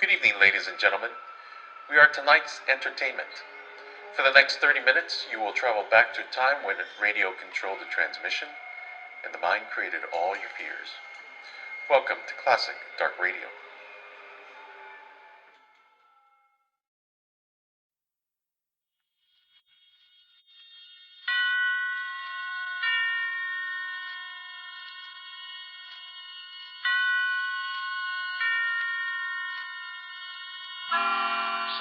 Good evening, ladies and gentlemen. We are tonight's entertainment. For the next 30 minutes, you will travel back to a time when radio controlled the transmission and the mind created all your fears. Welcome to Classic Dark Radio.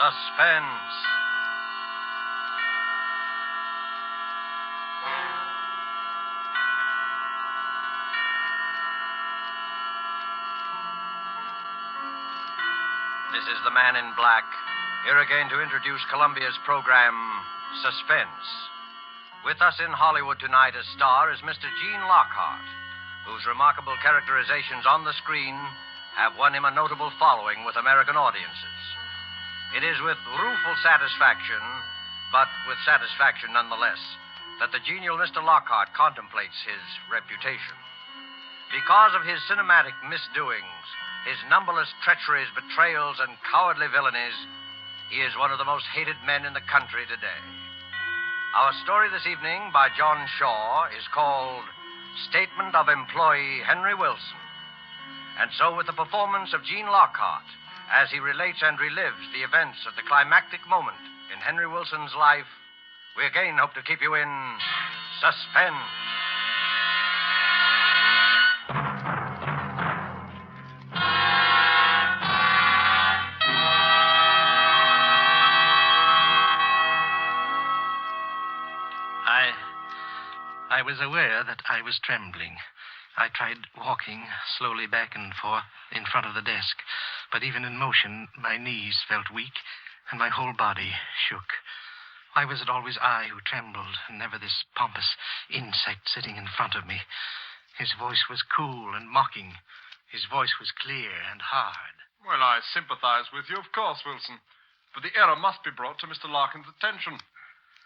Suspense. This is the Man in Black, here again to introduce Columbia's program, Suspense. With us in Hollywood tonight as star is Mr. Gene Lockhart, whose remarkable characterizations on the screen have won him a notable following with American audiences. It is with rueful satisfaction, but with satisfaction nonetheless, that the genial Mr. Lockhart contemplates his reputation. Because of his cinematic misdoings, his numberless treacheries, betrayals, and cowardly villainies, he is one of the most hated men in the country today. Our story this evening by John Shaw is called Statement of Employee Henry Wilson. And so with the performance of Gene Lockhart, as he relates and relives the events of the climactic moment in Henry Wilson's life, we again hope to keep you in suspense. I was aware that I was trembling. I tried walking slowly back and forth in front of the desk, but even in motion, my knees felt weak and my whole body shook. Why was it always I who trembled, and never this pompous insect sitting in front of me? His voice was cool and mocking. His voice was clear and hard. Well, I sympathize with you, of course, Wilson. But the error must be brought to Mr. Larkin's attention.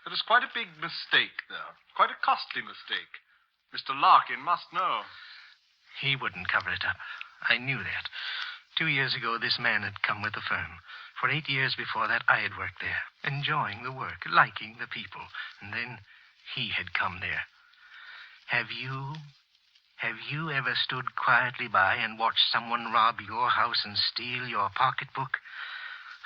It is quite a big mistake there. Quite a costly mistake. Mr. Larkin must know. He wouldn't cover it up. I knew that. 2 years ago, this man had come with the firm. For 8 years before that, I had worked there, enjoying the work, liking the people. And then he had come there. Have you ever stood quietly by and watched someone rob your house and steal your pocketbook?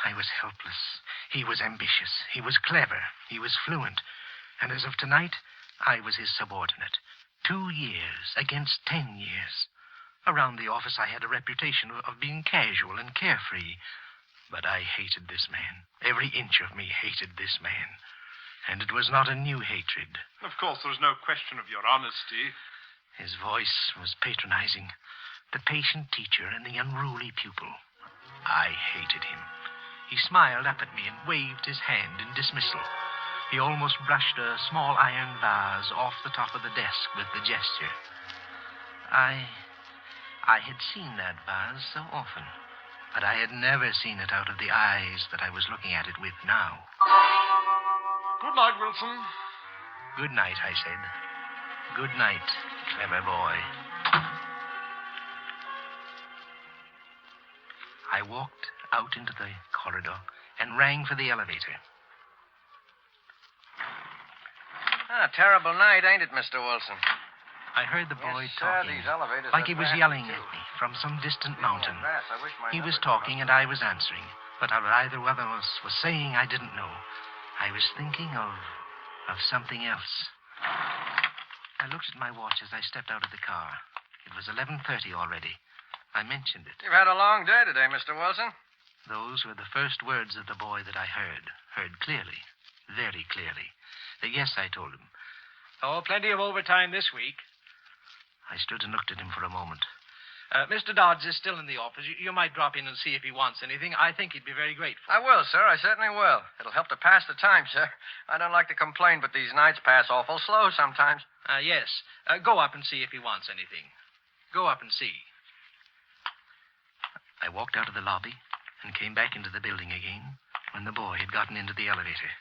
I was helpless. He was ambitious. He was clever. He was fluent. And as of tonight, I was his subordinate. 2 years against 10 years. Around the office, I had a reputation of being casual and carefree. But I hated this man. Every inch of me hated this man. And it was not a new hatred. Of course, there is no question of your honesty. His voice was patronizing. The patient teacher and the unruly pupil. I hated him. He smiled up at me and waved his hand in dismissal. He almost brushed a small iron vase off the top of the desk with the gesture. I had seen that vase so often, but I had never seen it out of the eyes that I was looking at it with now. Good night, Wilson. Good night, I said. Good night, clever boy. I walked out into the corridor and rang for the elevator. Terrible night, ain't it, Mr. Wilson? I heard the boy Yes, sir, talking, these elevators like are he was vast, yelling too. at me from some distant mountain. I wish my He was numbers talking were and I was answering, but what either one of us was saying I didn't know. I was thinking of something else. I looked at my watch as I stepped out of the car. It was 11:30 already. I mentioned it. You've had a long day today, Mr. Wilson. Those were the first words of the boy that I heard clearly, very clearly. Yes, I told him. Oh, plenty of overtime this week. I stood and looked at him for a moment. Mr. Dodds is still in the office. You might drop in and see if he wants anything. I think he'd be very grateful. I will, sir. I certainly will. It'll help to pass the time, sir. I don't like to complain, but these nights pass awful slow sometimes. Yes. Go up and see if he wants anything. Go up and see. I walked out of the lobby and came back into the building again when the boy had gotten into the elevator.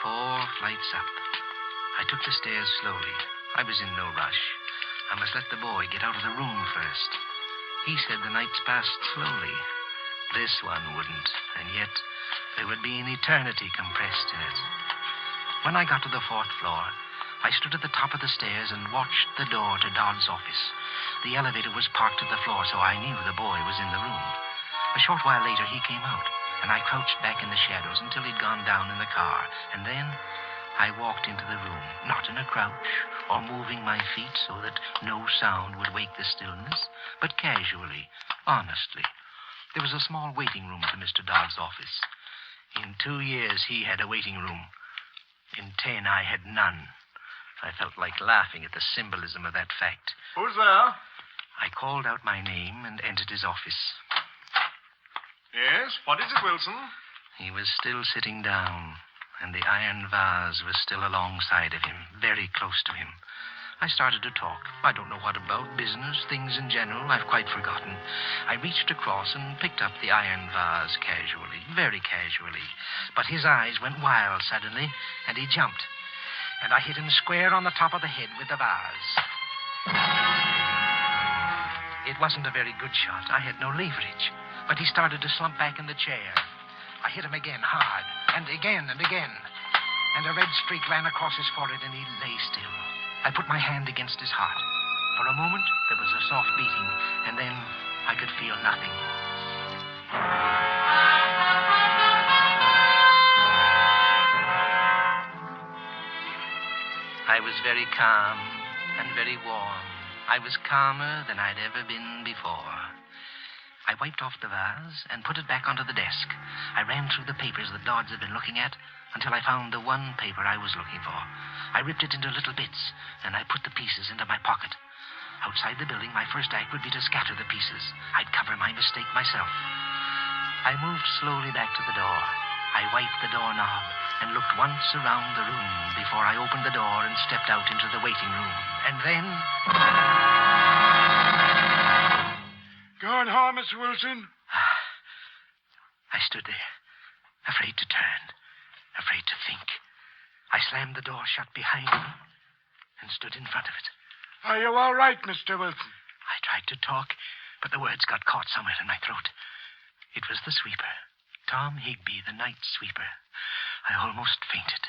4 flights up. I took the stairs slowly. I was in no rush. I must let the boy get out of the room first. He said the nights passed slowly. This one wouldn't, and yet there would be an eternity compressed in it. When I got to the 4th floor, I stood at the top of the stairs and watched the door to Dodd's office. The elevator was parked at the floor, so I knew the boy was in the room. A short while later, he came out, and I crouched back in the shadows until he'd gone down in the car. And then I walked into the room, not in a crouch or moving my feet so that no sound would wake the stillness, but casually, honestly. There was a small waiting room to Mr. Dodd's office. In 2 years, he had a waiting room. In 10, I had none. I felt like laughing at the symbolism of that fact. Who's there? I called out my name and entered his office. Yes, what is it, Wilson? He was still sitting down, and the iron vase was still alongside of him, very close to him. I started to talk. I don't know what about, business, things in general, I've quite forgotten. I reached across and picked up the iron vase casually, very casually. But his eyes went wild suddenly, and he jumped. And I hit him square on the top of the head with the vase. It wasn't a very good shot. I had no leverage. But he started to slump back in the chair. I hit him again, hard, and again and again. And a red streak ran across his forehead, and he lay still. I put my hand against his heart. For a moment, there was a soft beating, and then I could feel nothing. I was very calm and very warm. I was calmer than I'd ever been before. I wiped off the vase and put it back onto the desk. I ran through the papers that Dodds had been looking at until I found the one paper I was looking for. I ripped it into little bits, and I put the pieces into my pocket. Outside the building, my first act would be to scatter the pieces. I'd cover my mistake myself. I moved slowly back to the door. I wiped the doorknob and looked once around the room before I opened the door and stepped out into the waiting room. And then... Going home, Mr. Wilson? I stood there, afraid to turn, afraid to think. I slammed the door shut behind me and stood in front of it. Are you all right, Mr. Wilson? I tried to talk, but the words got caught somewhere in my throat. It was the sweeper, Tom Higby, the night sweeper. I almost fainted.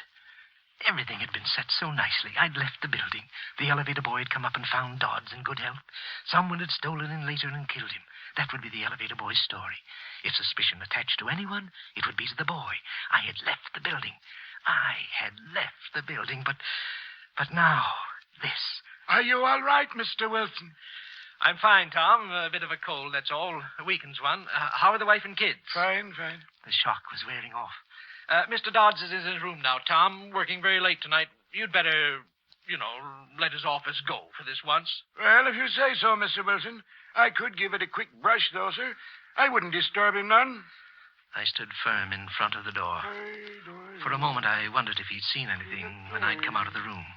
Everything had been set so nicely. I'd left the building. The elevator boy had come up and found Dodds in good health. Someone had stolen him later and killed him. That would be the elevator boy's story. If suspicion attached to anyone, it would be to the boy. I had left the building. But now, this. Are you all right, Mr. Wilson? I'm fine, Tom. A bit of a cold, that's all. A weakens one. How are the wife and kids? Fine. The shock was wearing off. Mr. Dodds is in his room now, Tom, working very late tonight. You'd better, let his office go for this once. Well, if you say so, Mr. Wilson. I could give it a quick brush, though, sir. I wouldn't disturb him none. I stood firm in front of the door. For a moment, I wondered if he'd seen anything when I'd come out of the room.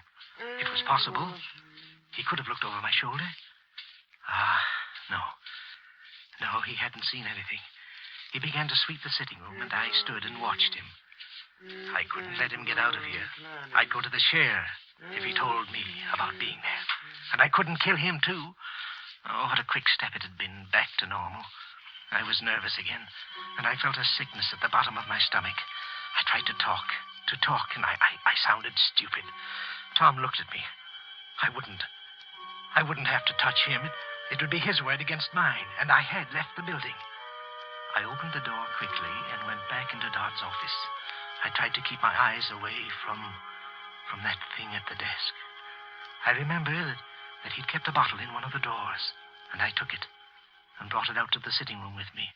It was possible. He could have looked over my shoulder. No. No, he hadn't seen anything. He began to sweep the sitting room, and I stood and watched him. I couldn't let him get out of here. I'd go to the chair if he told me about being there. And I couldn't kill him, too. Oh, what a quick step it had been back to normal. I was nervous again, and I felt a sickness at the bottom of my stomach. I tried to talk, and I sounded stupid. Tom looked at me. I wouldn't have to touch him. It would be his word against mine, and I had left the building. I opened the door quickly and went back into Dodd's office. I tried to keep my eyes away from that thing at the desk. I remember that he'd kept a bottle in one of the drawers, and I took it and brought it out to the sitting room with me.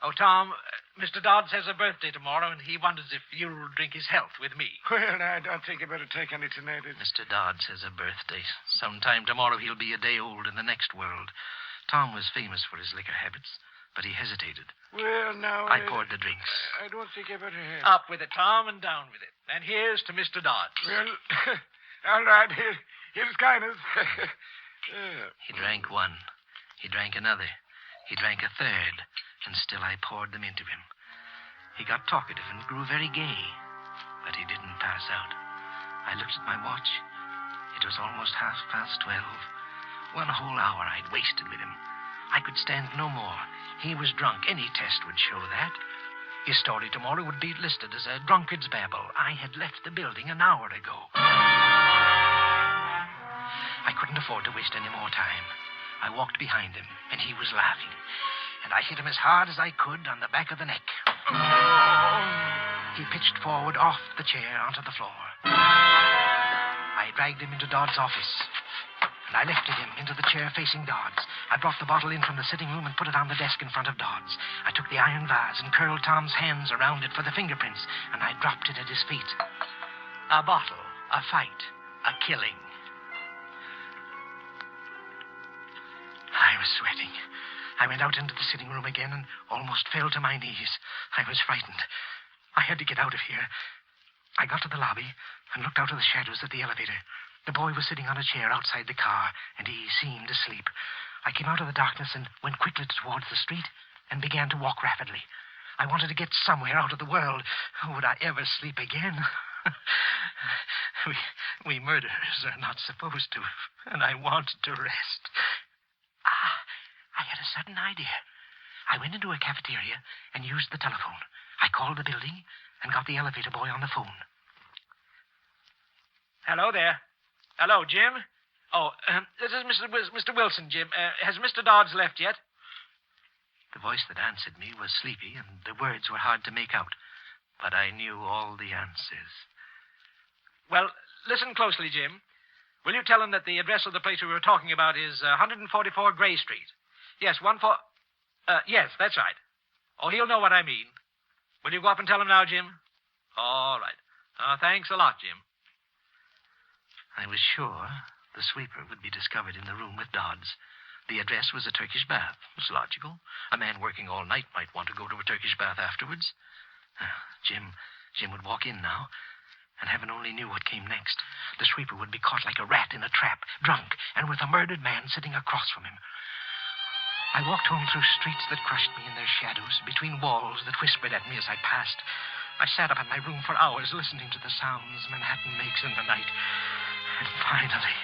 Oh, Tom, Mr. Dodds has a birthday tomorrow, and he wonders if you'll drink his health with me. Well, I don't think you better take any tonight. Mr. Dodds has a birthday. Sometime tomorrow he'll be a day old in the next world. Tom was famous for his liquor habits, but he hesitated. Well, now... I poured the drinks. I don't think you better have... Up with it, Tom, and down with it. And here's to Mr. Dodds. Well, all right. Here's kindness. He drank one. He drank another. He drank a third, and still I poured them into him. He got talkative and grew very gay, but he didn't pass out. I looked at my watch. It was almost 12:30. 1 whole hour I'd wasted with him. I could stand no more. He was drunk. Any test would show that. His story tomorrow would be listed as a drunkard's babble. I had left the building an hour ago. I couldn't afford to waste any more time. I walked behind him, and he was laughing. And I hit him as hard as I could on the back of the neck. He pitched forward off the chair onto the floor. I dragged him into Dodd's office, and I lifted him into the chair facing Dodd's. I brought the bottle in from the sitting room and put it on the desk in front of Dodd's. I took the iron vase and curled Tom's hands around it for the fingerprints, and I dropped it at his feet. A bottle, a fight, a killing. I was sweating. I went out into the sitting room again and almost fell to my knees. I was frightened. I had to get out of here. I got to the lobby and looked out of the shadows at the elevator. The boy was sitting on a chair outside the car, and he seemed asleep. I came out of the darkness and went quickly towards the street and began to walk rapidly. I wanted to get somewhere out of the world. Would I ever sleep again? We murderers are not supposed to, and I wanted to rest. I had a sudden idea. I went into a cafeteria and used the telephone. I called the building and got the elevator boy on the phone. Hello there. Hello, Jim. Oh, this is Mr. Wilson, Jim. Has Mr. Dodds left yet? The voice that answered me was sleepy, and the words were hard to make out. But I knew all the answers. Well, listen closely, Jim. Will you tell him that the address of the place we were talking about is 144 Gray Street? Yes, yes, that's right. Oh, he'll know what I mean. Will you go up and tell him now, Jim? All right. Thanks a lot, Jim. I was sure the sweeper would be discovered in the room with Dodds. The address was a Turkish bath. It was logical. A man working all night might want to go to a Turkish bath afterwards. Jim would walk in now, and heaven only knew what came next. The sweeper would be caught like a rat in a trap, drunk, and with a murdered man sitting across from him. I walked home through streets that crushed me in their shadows, between walls that whispered at me as I passed. I sat up in my room for hours listening to the sounds Manhattan makes in the night. And finally,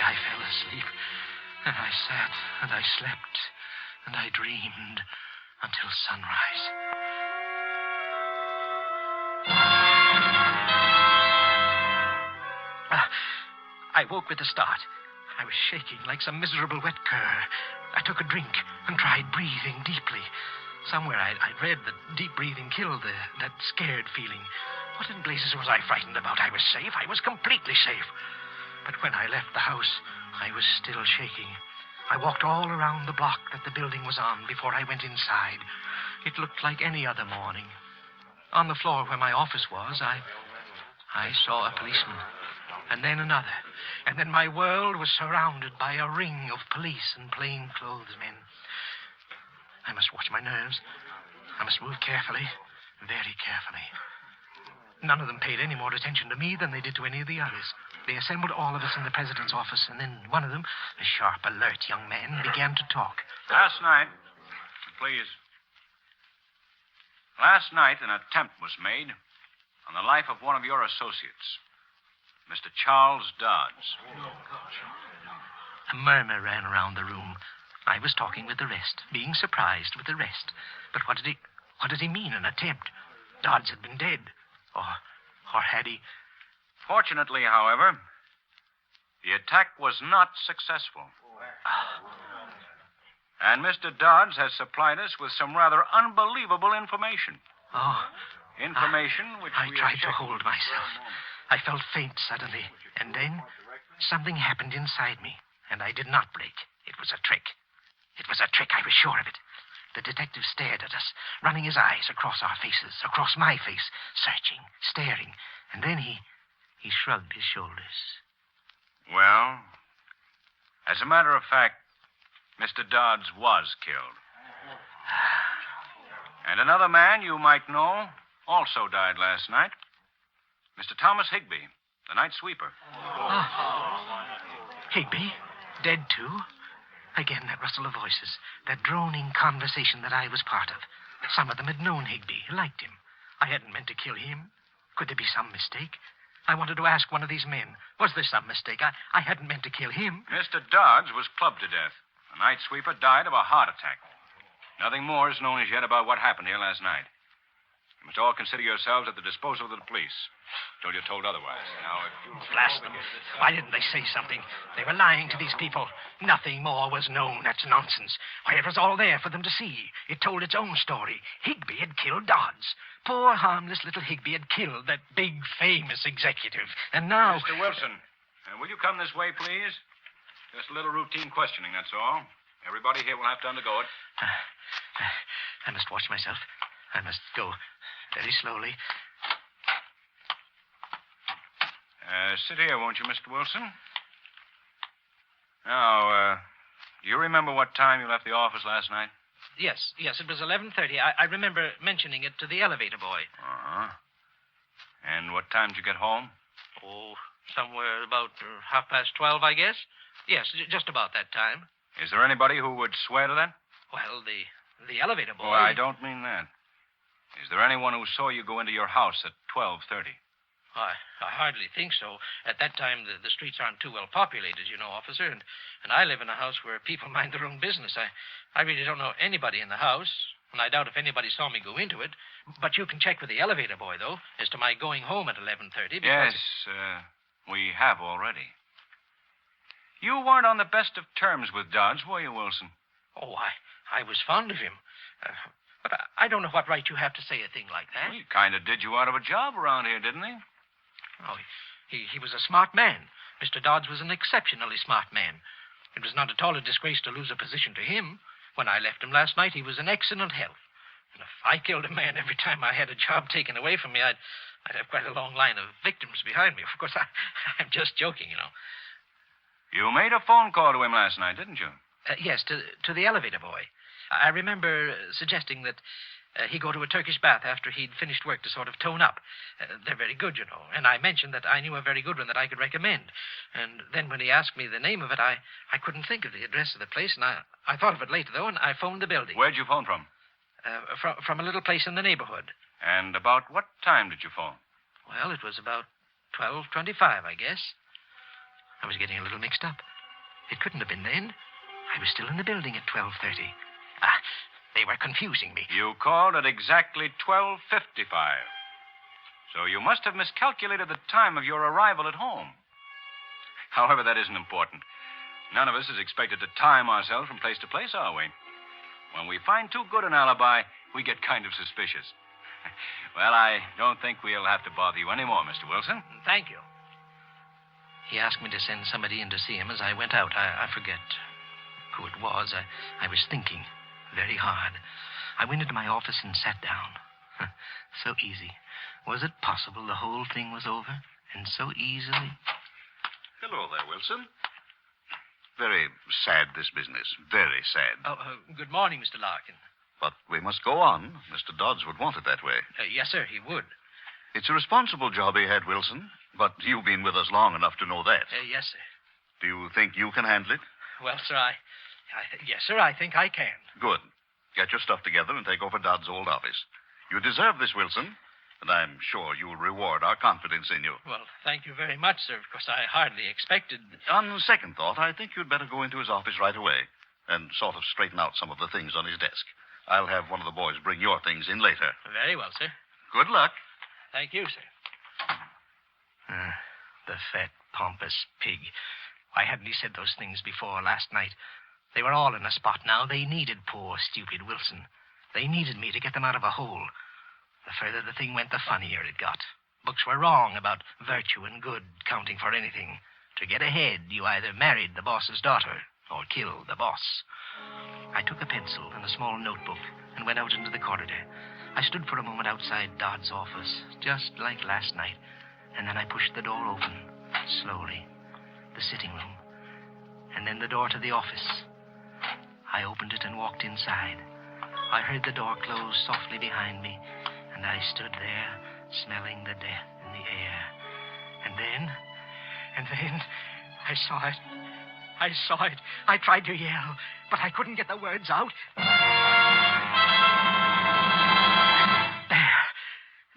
I fell asleep. And I sat, and I slept, and I dreamed until sunrise. I woke with a start. I was shaking like some miserable wet cur. I took a drink and tried breathing deeply. Somewhere I'd read that deep breathing killed that scared feeling. What in blazes was I frightened about? I was safe. I was completely safe. But when I left the house, I was still shaking. I walked all around the block that the building was on before I went inside. It looked like any other morning. On the floor where my office was, I saw a policeman. And then another. And then my world was surrounded by a ring of police and plainclothes men. I must watch my nerves. I must move carefully, very carefully. None of them paid any more attention to me than they did to any of the others. They assembled all of us in the president's office, and then one of them, a sharp, alert young man, began to talk. Last night, an attempt was made on the life of one of your associates, Mr. Charles Dodds. A murmur ran around the room. I was talking with the rest, being surprised with the rest. But what did he mean, an attempt? Dodds had been dead. Or had he? Fortunately, however, the attack was not successful. And Mr. Dodds has supplied us with some rather unbelievable information. Information which I tried to hold myself. I felt faint suddenly, and then something happened inside me, and I did not break. It was a trick. It was a trick, I was sure of it. The detective stared at us, running his eyes across our faces, across my face, searching, staring, and then he shrugged his shoulders. Well, as a matter of fact, Mr. Dodds was killed. And another man you might know also died last night. Mr. Thomas Higbee, the night sweeper. Higbee? Dead, too? Again, that rustle of voices, that droning conversation that I was part of. Some of them had known Higbee, liked him. I hadn't meant to kill him. Could there be some mistake? I wanted to ask one of these men, was there some mistake? I hadn't meant to kill him. Mr. Dodds was clubbed to death. The night sweeper died of a heart attack. Nothing more is known as yet about what happened here last night. You must all consider yourselves at the disposal of the police, till you're told otherwise. Now, if you... Blast them. Why didn't they say something? They were lying to these people. Nothing more was known. That's nonsense. Why, it was all there for them to see. It told its own story. Higby had killed Dodds. Poor, harmless little Higby had killed that big, famous executive. And now... Mr. Wilson, will you come this way, please? Just a little routine questioning, that's all. Everybody here will have to undergo it. I must watch myself. I must go very slowly. Sit here, won't you, Mr. Wilson? Now, do you remember what time you left the office last night? Yes, it was 11:30. I remember mentioning it to the elevator boy. Uh-huh. And what time did you get home? Oh, somewhere about 12:30, I guess. Yes, just about that time. Is there anybody who would swear to that? Well, the elevator boy... Oh, I don't mean that. Is there anyone who saw you go into your house at 12:30? I hardly think so. At that time, the streets aren't too well populated, you know, officer, and I live in a house where people mind their own business. I really don't know anybody in the house, and I doubt if anybody saw me go into it. But you can check with the elevator boy, though, as to my going home at 11:30. Yes, we have already. You weren't on the best of terms with Dodge, were you, Wilson? Oh, I was fond of him. But I don't know what right you have to say a thing like that. Well, he kind of did you out of a job around here, didn't he? Oh, he was a smart man. Mr. Dodds was an exceptionally smart man. It was not at all a disgrace to lose a position to him. When I left him last night, he was in excellent health. And if I killed a man every time I had a job taken away from me, I'd have quite a long line of victims behind me. Of course, I'm just joking, you know. You made a phone call to him last night, didn't you? Yes, to the elevator boy. I remember suggesting that he go to a Turkish bath after he'd finished work to sort of tone up. They're very good, you know. And I mentioned that I knew a very good one that I could recommend. And then when he asked me the name of it, I couldn't think of the address of the place, and I thought of it later, though, and I phoned the building. Where'd you phone from? From a little place in the neighborhood. And about what time did you phone? Well, it was about 12:25, I guess. I was getting a little mixed up. It couldn't have been then. I was still in the building at 12:30. They were confusing me. You called at exactly 12:55. So you must have miscalculated the time of your arrival at home. However, that isn't important. None of us is expected to time ourselves from place to place, are we? When we find too good an alibi, we get kind of suspicious. Well, I don't think we'll have to bother you anymore, Mr. Wilson. Thank you. He asked me to send somebody in to see him as I went out. I forget who it was. I was thinking very hard. I went into my office and sat down. So easy. Was it possible the whole thing was over? And so easily? Hello there, Wilson. Very sad, this business. Very sad. Good morning, Mr. Larkin. But we must go on. Mr. Dodds would want it that way. Yes, sir, he would. It's a responsible job he had, Wilson. But you've been with us long enough to know that. Yes, sir. Do you think you can handle it? Well, sir, yes, sir, I think I can. Good. Get your stuff together and take over Dodd's old office. You deserve this, Wilson. And I'm sure you'll reward our confidence in you. Well, thank you very much, sir. Of course, I hardly expected... On second thought, I think you'd better go into his office right away and sort of straighten out some of the things on his desk. I'll have one of the boys bring your things in later. Very well, sir. Good luck. Thank you, sir. The fat, pompous pig. Why hadn't he said those things before last night? They were all in a spot now. They needed poor, stupid Wilson. They needed me to get them out of a hole. The further the thing went, the funnier it got. Books were wrong about virtue and good counting for anything. To get ahead, you either married the boss's daughter or killed the boss. I took a pencil and a small notebook and went out into the corridor. I stood for a moment outside Dodd's office, just like last night, and then I pushed the door open, slowly. The sitting room, and then the door to the office. I opened it and walked inside. I heard the door close softly behind me, and I stood there, smelling the death in the air. And then, I saw it. I saw it. I tried to yell, but I couldn't get the words out.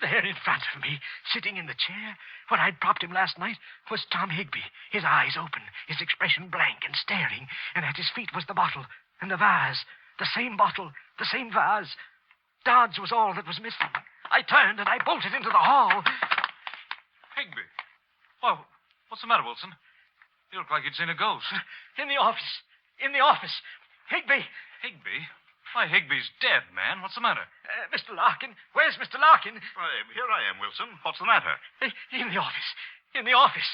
There in front of me, sitting in the chair where I'd propped him last night, was Tom Higby, his eyes open, his expression blank and staring, and at his feet was the bottle and the vase. The same bottle, the same vase. Dodds was all that was missing. I turned and I bolted into the hall. Higby. Well, what's the matter, Wilson? You look like you'd seen a ghost. In the office. In the office. Higby. Higby? Why, Higby's dead, man. What's the matter? Mr. Larkin. Where's Mr. Larkin? Why, here I am, Wilson. What's the matter? In the office. In the office.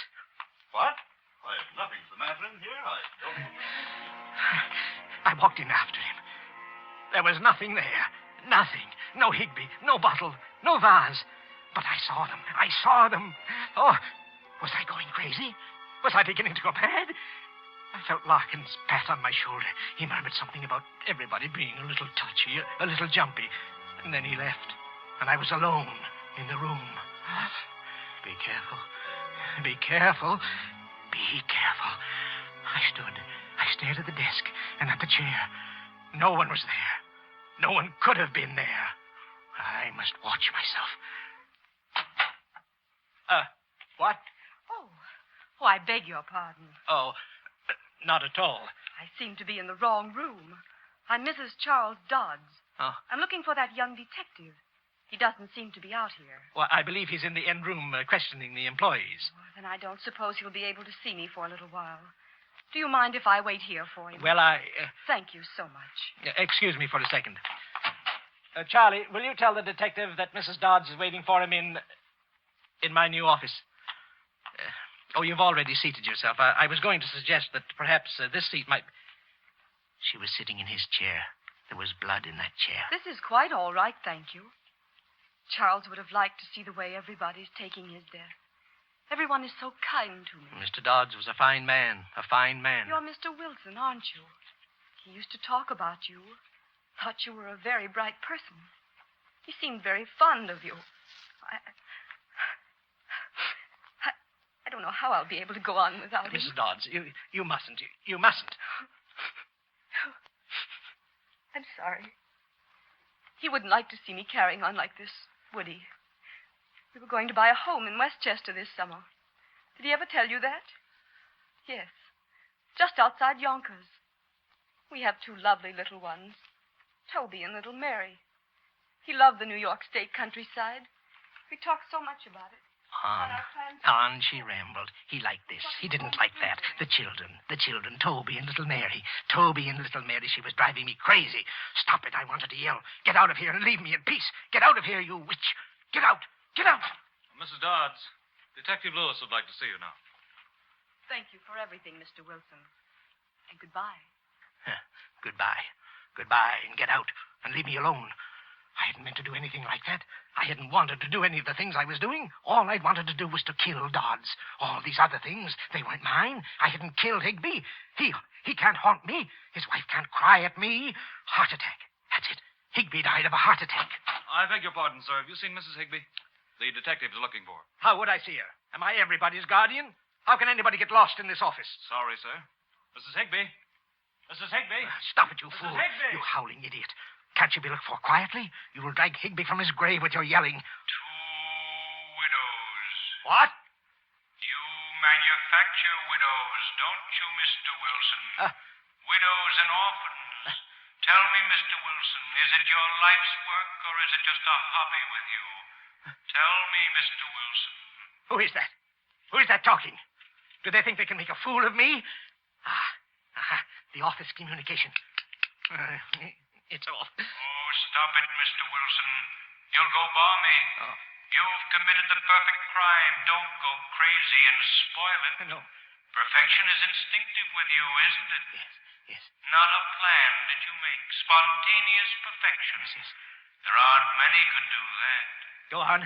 What? Why, nothing's the matter in here. I don't... I walked in after him. There was nothing there. Nothing. No Higby. No bottle. No vase. But I saw them. I saw them. Oh, was I going crazy? Was I beginning to go mad? I felt Larkin's pat on my shoulder. He murmured something about everybody being a little touchy, a little jumpy. And then he left. And I was alone in the room. Be careful. Be careful. Be careful. I stared at the desk and at the chair. No one was there. No one could have been there. I must watch myself. What? Oh, I beg your pardon. Oh, not at all. I seem to be in the wrong room. I'm Mrs. Charles Dodds. Oh. I'm looking for that young detective. He doesn't seem to be out here. Well, I believe he's in the end room questioning the employees. Well, then I don't suppose he'll be able to see me for a little while. Do you mind if I wait here for him? Well, Thank you so much. Excuse me for a second. Charlie, will you tell the detective that Mrs. Dodds is waiting for him in my new office? You've already seated yourself. I was going to suggest that perhaps this seat might... She was sitting in his chair. There was blood in that chair. This is quite all right, thank you. Charles would have liked to see the way everybody's taking his death. Everyone is so kind to me. Mr. Dodds was a fine man. A fine man. You're Mr. Wilson, aren't you? He used to talk about you. Thought you were a very bright person. He seemed very fond of you. I don't know how I'll be able to go on without him. Mrs. Dodds, you mustn't. You mustn't. I'm sorry. He wouldn't like to see me carrying on like this, would he? We were going to buy a home in Westchester this summer. Did he ever tell you that? Yes. Just outside Yonkers. We have two lovely little ones, Toby and little Mary. He loved the New York State countryside. We talked so much about it. On she rambled. He liked this. He didn't like that. The children, Toby and little Mary. Toby and little Mary, she was driving me crazy. Stop it, I wanted to yell. Get out of here and leave me in peace. Get out of here, you witch. Get out. Get out. Mrs. Dodds, Detective Lewis would like to see you now. Thank you for everything, Mr. Wilson. And goodbye. Goodbye. Goodbye, and get out. And leave me alone. I hadn't meant to do anything like that. I hadn't wanted to do any of the things I was doing. All I'd wanted to do was to kill Dodds. All these other things, they weren't mine. I hadn't killed Higby. He can't haunt me. His wife can't cry at me. Heart attack. That's it. Higby died of a heart attack. I beg your pardon, sir. Have you seen Mrs. Higby? The detective's looking for her. How would I see her? Am I everybody's guardian? How can anybody get lost in this office? Sorry, sir. Mrs. Higby? Mrs. Higby? Stop it, you Mrs. fool. Higby! You howling idiot. Can't you be looked for quietly? You will drag Higby from his grave with your yelling. 2 widows. What? You manufacture widows, don't you, Mr. Wilson? Widows and orphans. Tell me, Mr. Wilson, is it your life's work or is it just a hobby with you? Tell me, Mr. Wilson. Who is that? Who is that talking? Do they think they can make a fool of me? The office communication. It's off. Oh, stop it, Mr. Wilson. You'll go balmy. Oh. You've committed the perfect crime. Don't go crazy and spoil it. No. Perfection is instinctive with you, isn't it? Yes. Not a plan that you make. Spontaneous perfection. Yes. There aren't many could do that. Go on.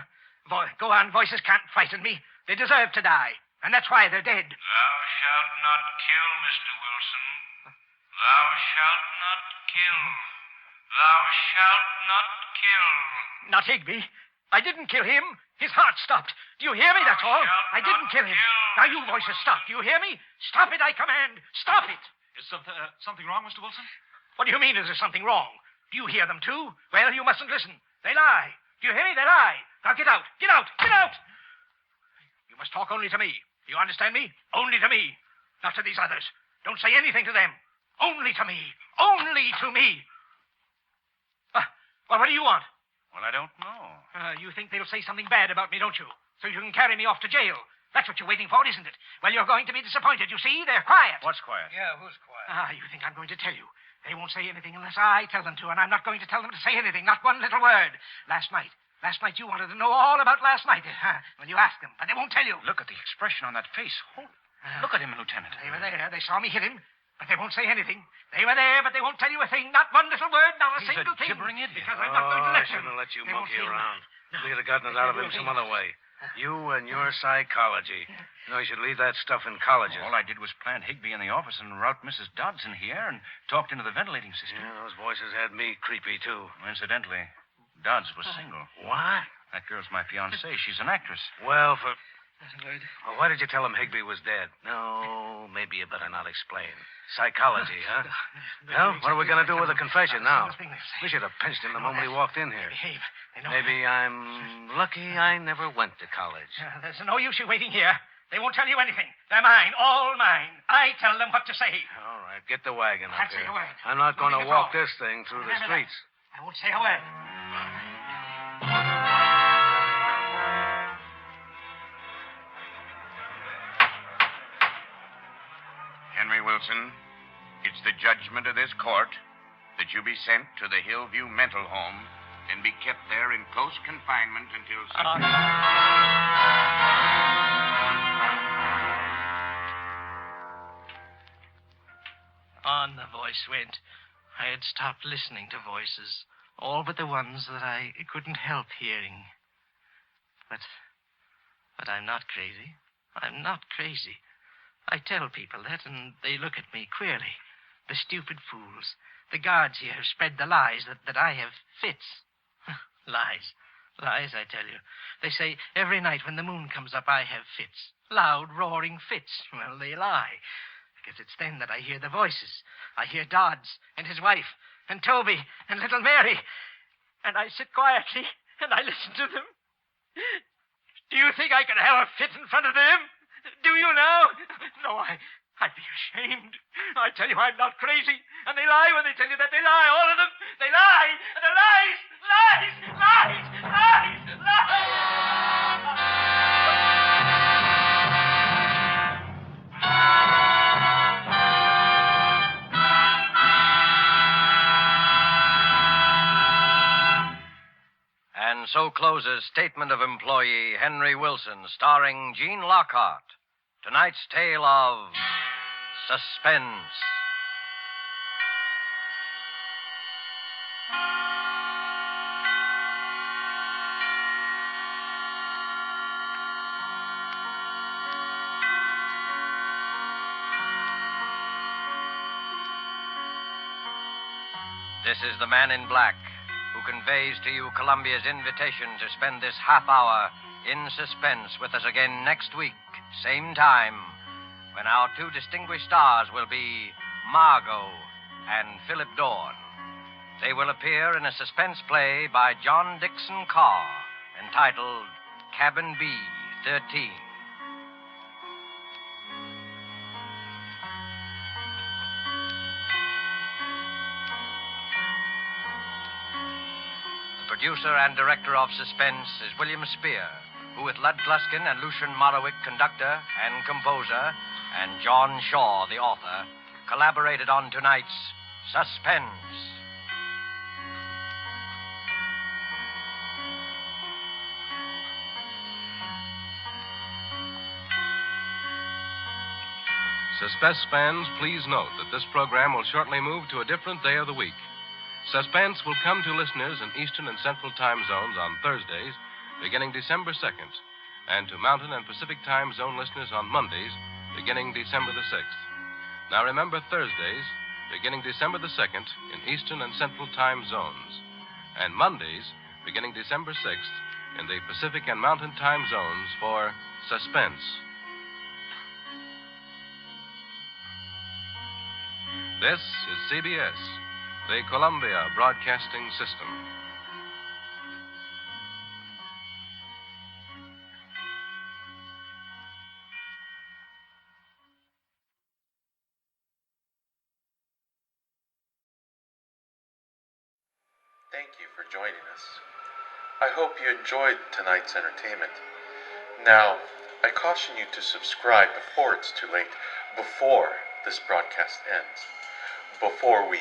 Go on. Voices can't frighten me. They deserve to die. And that's why they're dead. Thou shalt not kill, Mr. Wilson. Thou shalt not kill. Thou shalt not kill. Not Higby. I didn't kill him. His heart stopped. Do you hear me? That's all. I didn't kill him. Now, you voices, stop. Do you hear me? Stop it, I command. Stop it. Is something wrong, Mr. Wilson? What do you mean, is there something wrong? Do you hear them, too? Well, you mustn't listen. They lie. Do you hear me? They lie. Now get out. Get out. Get out. You must talk only to me. Do you understand me? Only to me. Not to these others. Don't say anything to them. Only to me. Only to me. Well, what do you want? Well, I don't know. You think they'll say something bad about me, don't you? So you can carry me off to jail. That's what you're waiting for, isn't it? Well, you're going to be disappointed. You see, they're quiet. What's quiet? Yeah, who's quiet? You think I'm going to tell you. They won't say anything unless I tell them to, and I'm not going to tell them to say anything, not one little word. Last night you wanted to know all about last night. Well, you asked them, but they won't tell you. Look at the expression on that face. Look at him, Lieutenant. They were there. They saw me hit him, but they won't say anything. They were there, but they won't tell you a thing. Not one little word, not a He's single a thing. gibbering idiot. Because I'm not going to I let them. shouldn't have let you They won't monkey say a around. word. We could have gotten it out of him some other way. You and your psychology. You know, you should leave that stuff in colleges. All I did was plant Higby in the office and route Mrs. Dodds in here and talked into the ventilating system. Yeah, those voices had me creepy, too. Incidentally, Dodds was single. What? That girl's my fiancée. She's an actress. Well, Not a word. why did you tell him Higby was dead? No, maybe you better not explain. Psychology, huh? Well, what are we going to do with the confession now? We should have pinched him the moment he walked in here. Behave. They know. Maybe I'm lucky I never went to college. There's no use you waiting here. They won't tell you anything. They're mine, all mine. I tell them what to say. All right, get the wagon up Can't say here. a word. I'm not going to Moving walk along. this thing through the Remember that. streets. I won't say a word. Henry Wilson, it's the judgment of this court that you be sent to the Hillview Mental Home and be kept there in close confinement until such... On the voice went. I had stopped listening to voices, all but the ones that I couldn't help hearing. But I'm not crazy. I'm not crazy. I tell people that, and they look at me queerly. The stupid fools. The guards here have spread the lies that I have fits. Lies. Lies, I tell you. They say every night when the moon comes up, I have fits. Loud, roaring fits. Well, they lie. Because it's then that I hear the voices. I hear Dodds and his wife and Toby and little Mary. And I sit quietly and I listen to them. Do you think I could have a fit in front of them? Do you now? No, I'd be ashamed. I tell you, I'm not crazy. And they lie when they tell you that they lie. All of them. They lie. And they're lies. Lies. Lies. Lies. Lies. And so closes Statement of Employee Henry Wilson, starring Gene Lockhart. Tonight's tale of Suspense. This is the Man in Black, who conveys to you Columbia's invitation to spend this half hour in suspense with us again next week, same time, when our two distinguished stars will be Margot and Philip Dorn. They will appear in a suspense play by John Dixon Carr, entitled Cabin B 13. Producer and director of Suspense is William Spear, who with Lud Gluskin and Lucian Morowick, conductor and composer, and John Shaw, the author, collaborated on tonight's Suspense. Suspense fans, please note that this program will shortly move to a different day of the week. Suspense will come to listeners in Eastern and Central time zones on Thursdays, beginning December 2nd, and to Mountain and Pacific time zone listeners on Mondays, beginning December the 6th. Now remember, Thursdays, beginning December the 2nd, in Eastern and Central time zones, and Mondays, beginning December 6th, in the Pacific and Mountain time zones for Suspense. This is CBS, the Columbia Broadcasting System. Thank you for joining us. I hope you enjoyed tonight's entertainment. Now, I caution you to subscribe before it's too late, before this broadcast ends, before we